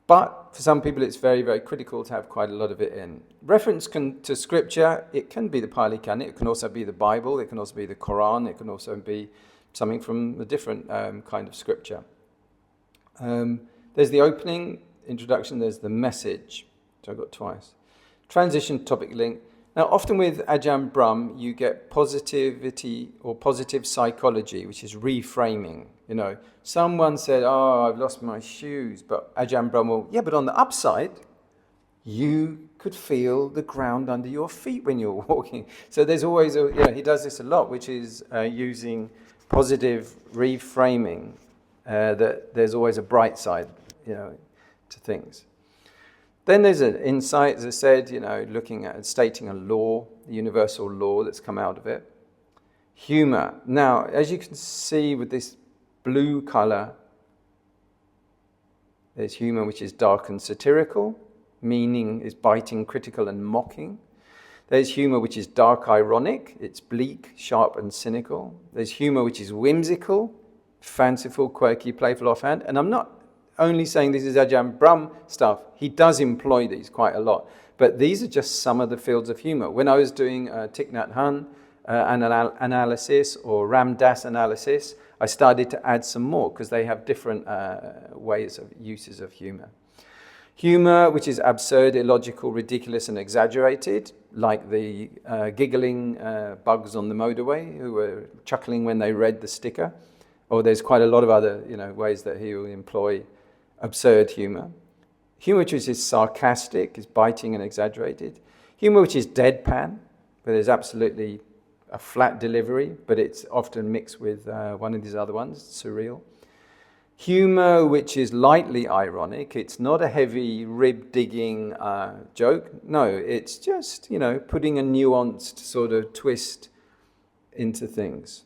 But for some people, it's very, very critical to have quite a lot of it in. Reference to scripture, it can be the Pali Canon, it can also be the Bible, it can also be the Quran, it can also be something from a different kind of scripture. There's the opening, introduction, there's the message, which I've got twice. Transition, topic link. Now, often with Ajahn Brahm, you get positivity or positive psychology, which is reframing. Someone said, I've lost my shoes, but Ajahn Brahm will, but on the upside, you could feel the ground under your feet when you're walking. So there's always, he does this a lot, which is using positive reframing, that there's always a bright side, to things. Then there's an insight, as I said, looking at stating a law, the universal law that's come out of it. Humour. Now, as you can see with this blue colour, there's humour which is dark and satirical, meaning is biting, critical and mocking. There's humour which is dark, ironic, it's bleak, sharp and cynical. There's humour which is whimsical, fanciful, quirky, playful, offhand. And I'm not only saying this is Ajahn Brahm stuff, he does employ these quite a lot. But these are just some of the fields of humour. When I was doing Thich Nhat Hanh analysis or Ram Dass analysis, I started to add some more because they have different ways of uses of humour. Humour, which is absurd, illogical, ridiculous and exaggerated, like the giggling bugs on the motorway who were chuckling when they read the sticker. Or there's quite a lot of other ways that he will employ absurd humour. Humour which is sarcastic, is biting and exaggerated. Humour which is deadpan, where there's absolutely a flat delivery, but it's often mixed with one of these other ones, surreal. Humour which is lightly ironic, it's not a heavy rib-digging joke. No, it's just, putting a nuanced sort of twist into things.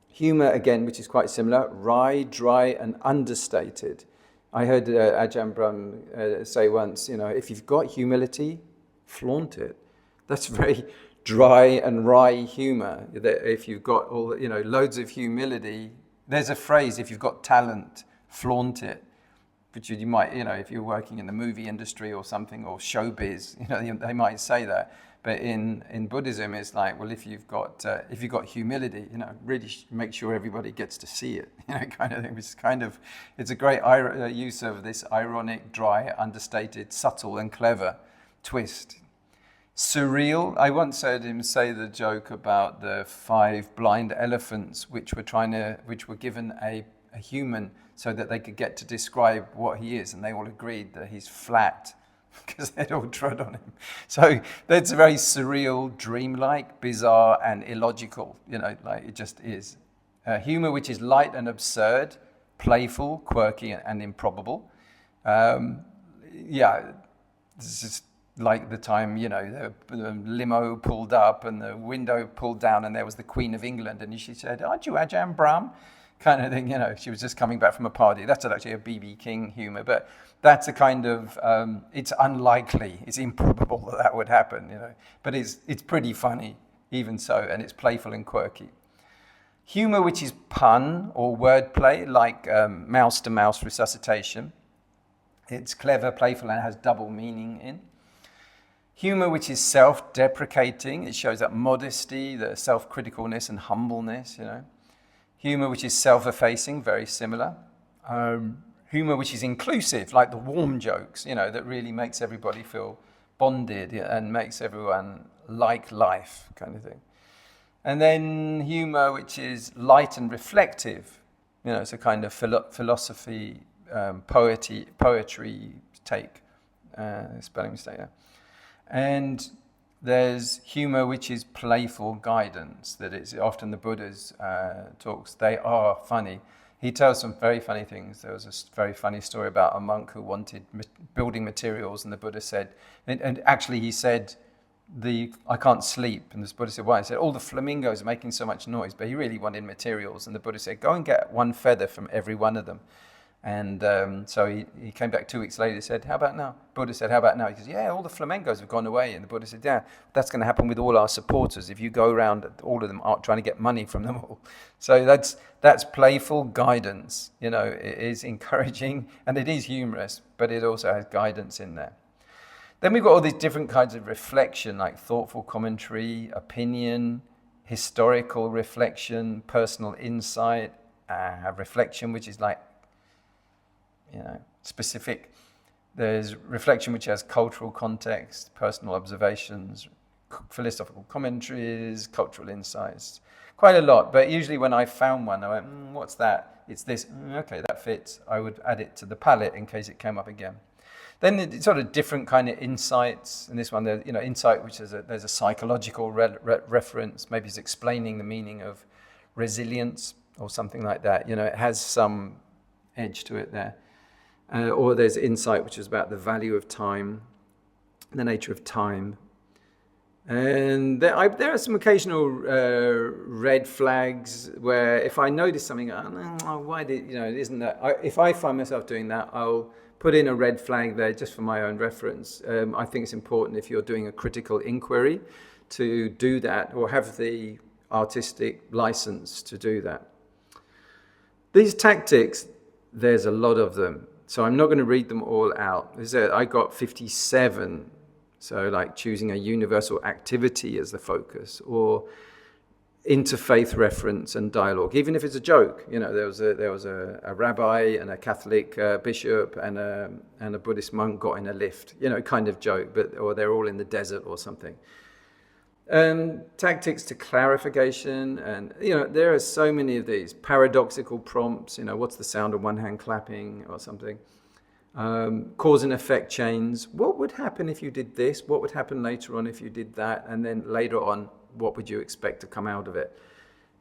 Humour, again, which is quite similar, wry, dry and understated. I heard Ajahn Brahm say once, if you've got humility, flaunt it. That's very dry and wry humour. That if you've got loads of humility, there's a phrase, if you've got talent, flaunt it. Which you might, if you're working in the movie industry or something, or showbiz, they might say that. But in Buddhism, it's like, well, if you've got humility, really make sure everybody gets to see it, kind of thing. Which is kind of, it's a great use of this ironic, dry, understated, subtle, and clever twist. Surreal. I once heard him say the joke about the 5 blind elephants, which were given a human so that they could get to describe what he is, and they all agreed that he's flat, because they'd all trod on him. So that's very surreal, dreamlike, bizarre, and illogical, like it just is. Humour which is light and absurd, playful, quirky, and improbable. This is like the time, the limo pulled up and the window pulled down and there was the Queen of England, and she said, "Aren't you Ajahn Brahm?" Kind of thing, she was just coming back from a party. That's actually a B.B. King humour, but that's a kind of, it's unlikely, it's improbable that would happen, but it's pretty funny, even so, and it's playful and quirky. Humour which is pun or wordplay, like mouse-to-mouse resuscitation. It's clever, playful, and has double meaning in. Humour which is self-deprecating. It shows that modesty, the self-criticalness and humbleness, Humour which is self-effacing, very similar. Humour which is inclusive, like the warm jokes, that really makes everybody feel bonded and makes everyone like life, kind of thing. And then humour which is light and reflective, it's a kind of philosophy, poetry take, spelling mistake there. And there's humour which is playful guidance, that it's often the Buddha's talks, they are funny. He tells some very funny things. There was a very funny story about a monk who wanted building materials, and the Buddha said, and actually he said, I can't sleep. And the Buddha said, why? He said, all the flamingos are making so much noise, but he really wanted materials. And the Buddha said, go and get one feather from every one of them. And so he came back 2 weeks later and said, how about now? Buddha said, how about now? He says, yeah, all the flamingos have gone away. And the Buddha said, yeah, that's going to happen with all our supporters if you go around all of them trying to get money from them all. So that's playful guidance. It is encouraging and it is humorous, but it also has guidance in there. Then we've got all these different kinds of reflection, like thoughtful commentary, opinion, historical reflection, personal insight, reflection, which is like, specific. There's reflection which has cultural context, personal observations, philosophical commentaries, cultural insights. Quite a lot, but usually when I found one, I went, what's that? It's this. Okay, that fits. I would add it to the palette in case it came up again. Then it's sort of different kind of insights. In this one, insight which is there's a psychological reference. Maybe it's explaining the meaning of resilience or something like that. It has some edge to it there. Or there's insight which is about the value of time, the nature of time. And there are some occasional red flags where if I notice something, why did, isn't that? If I find myself doing that, I'll put in a red flag there just for my own reference. I think it's important if you're doing a critical inquiry to do that or have the artistic license to do that. These tactics, there's a lot of them. So I'm not going to read them all out. I got 57. So like choosing a universal activity as the focus, or interfaith reference and dialogue, even if it's a joke. There was a rabbi and a Catholic bishop and a Buddhist monk got in a lift. Kind of joke, or they're all in the desert or something. Tactics to clarification, and there are so many of these paradoxical prompts. What's the sound of one hand clapping or something? Cause and effect chains. What would happen if you did this? What would happen later on if you did that? And then later on, what would you expect to come out of it?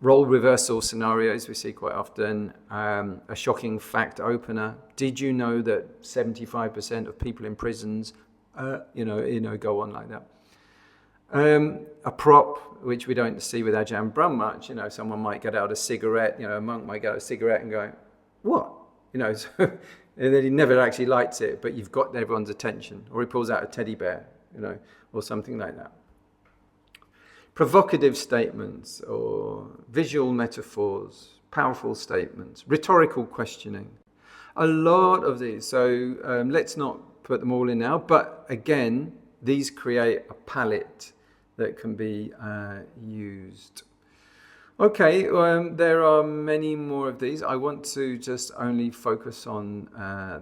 Role reversal scenarios we see quite often. A shocking fact opener. Did you know that 75% of people in prisons, go on like that? A prop, which we don't see with Ajahn Brahm much. Someone might get out a cigarette. A monk might get out a cigarette and go, what? And then he never actually lights it, but you've got everyone's attention. Or he pulls out a teddy bear, or something like that. Provocative statements or visual metaphors, powerful statements, rhetorical questioning. A lot of these. So let's not put them all in now. But again, these create a palette that can be used. Okay, there are many more of these. I want to just only focus on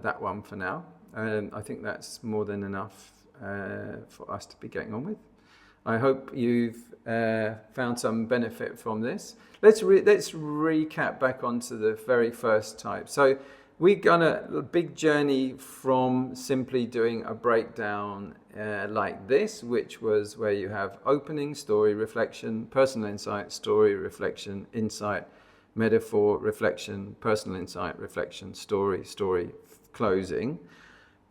that one for now. I think that's more than enough for us to be getting on with. I hope you've found some benefit from this. Let's recap back onto the very first type. So we've done a big journey from simply doing a breakdown like this, which was where you have opening, story, reflection, personal insight, story, reflection, insight, metaphor, reflection, personal insight, reflection, story, closing.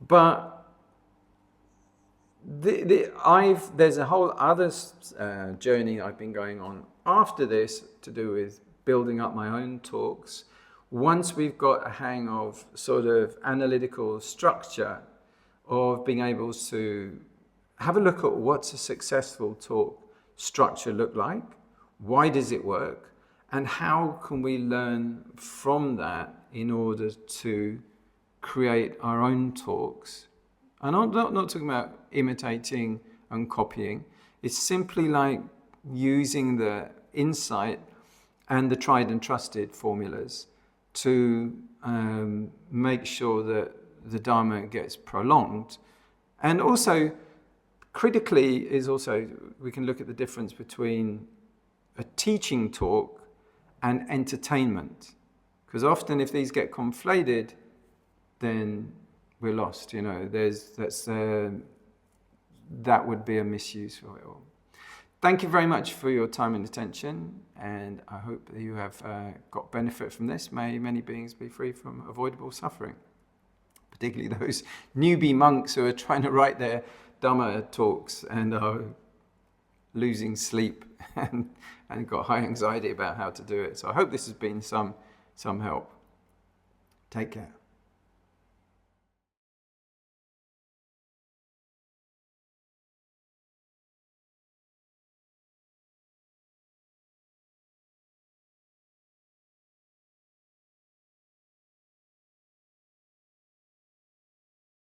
But there's a whole other journey I've been going on after this to do with building up my own talks. Once we've got a hang of sort of analytical structure of being able to have a look at what's a successful talk structure look like, why does it work, And how can we learn from that in order to create our own talks? And I'm not talking about imitating and copying. It's simply like using the insight and the tried and trusted formulas to make sure that the Dharma gets prolonged. And also, critically, is also, we can look at the difference between a teaching talk and entertainment. Because often if these get conflated, then we're lost, you know. That would be a misuse for it all. Thank you very much for your time and attention, and I hope that you have got benefit from this. May many beings be free from avoidable suffering, particularly those newbie monks who are trying to write their Dhamma talks and are losing sleep and got high anxiety about how to do it. So I hope this has been some help. Take care.